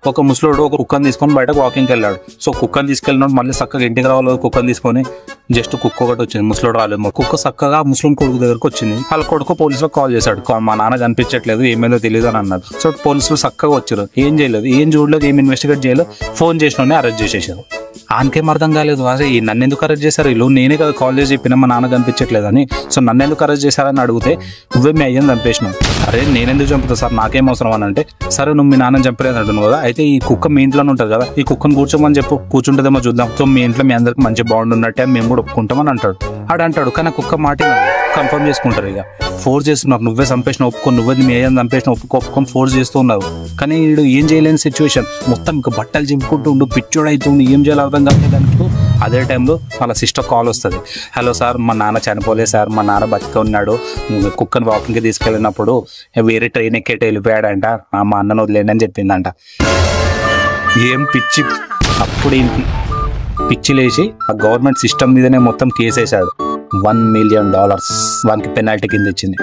ఒక ముసలోడు ఒక కుక్కని తీసుకొని బయటకు వాకింగ్కి వెళ్ళాడు. సో కుక్కని తీసుకెళ్ళినప్పుడు మళ్ళీ చక్కగా ఇంటికి రావాలి, కుక్కని తీసుకొని జస్ట్ కుక్క ఒకటి వచ్చింది, ముసలోడు రాలేదు. కుక్క చక్కగా ముస్లిం కొడుకు దగ్గరకు వచ్చింది. వాళ్ళ కొడుకు పోలీసులకు కాల్ చేశాడు, మా నాన్న కనిపించట్లేదు, ఏమైందో తెలియదు అని అన్నారు. సో పోలీసులు చక్కగా వచ్చారు, ఏం చేయలేదు, ఏం చూడలేదు, ఏం ఇన్వెస్టిగేట్ చేయలేదు, ఫోన్ చేసిన అరెస్ట్ చేసేసారు. ఆయనకేం అర్థం కాలేదు, అసలు నన్ను ఎందుకు అరెస్ట్ చేశారు వీళ్ళు, నేనే కదా కాల్ చేసి చెప్పినా మా నాన్న కనిపించట్లేదని. సో నన్ను ఎందుకు అరెస్ట్ చేశారని అడిగితే నువ్వే మీ అయ్యని చంపేసినావు. అరే నేనెందుకు చంపుతా సార్, నాకేం అవసరం అని అంటే, సరే నువ్వు మీ నాన్న చంపలేదు అంటున్నావు కదా, అయితే ఈ కుక్క మీ ఇంట్లోనే ఉంటుంది కదా, ఈ కుక్కను కూర్చోమని చెప్పు, కూర్చుంటుందేమో చూద్దాం, సో మీ ఇంట్లో మీ అందరికి మంచి బాగుండున్నట్టే మేము కూడా ఒప్పుకుంటామని అంటాడు. ఆడంటాడు, కానీ కుక్క మాట కన్ఫర్మ్ చేసుకుంటారు. ఇక ఫోర్స్ చేస్తున్నారు, నువ్వే చంపేసిన ఒప్పుకొని, నువ్వే మీ అయ్యని చంపేసిన ఒప్పుకొని ఫోర్స్ చేస్తూ ఉన్నారు. కానీ వీడు ఏం చేయలేని సిచ్యువేషన్, మొత్తం ఇంకా బట్టలు చింపుకుంటూ ఉండు, పిచ్చోడు అవుతుండు, ఏం చేయాలి అర్థం కాదు. అదే టైంలో వాళ్ళ సిస్టర్ కాల్ వస్తుంది, హలో సార్ మా నాన్న చనిపోలేదు సార్, మా నాన్న బతికే ఉన్నాడు, కుక్కను వాకింగ్కి తీసుకెళ్ళినప్పుడు వేరే ట్రైన్ ఎక్కేట వెళ్ళిపోయాడంట, మా అన్నను వదిలేండి అని చెప్పిందంట. ఏం పిచ్చి, అప్పుడు ఏంటి పిచ్చి లేచి ఆ గవర్నమెంట్ సిస్టమ్ మీదనే మొత్తం కేసు వేసాడు. $1 million వానికి పెనాల్టీ కింద ఇచ్చింది.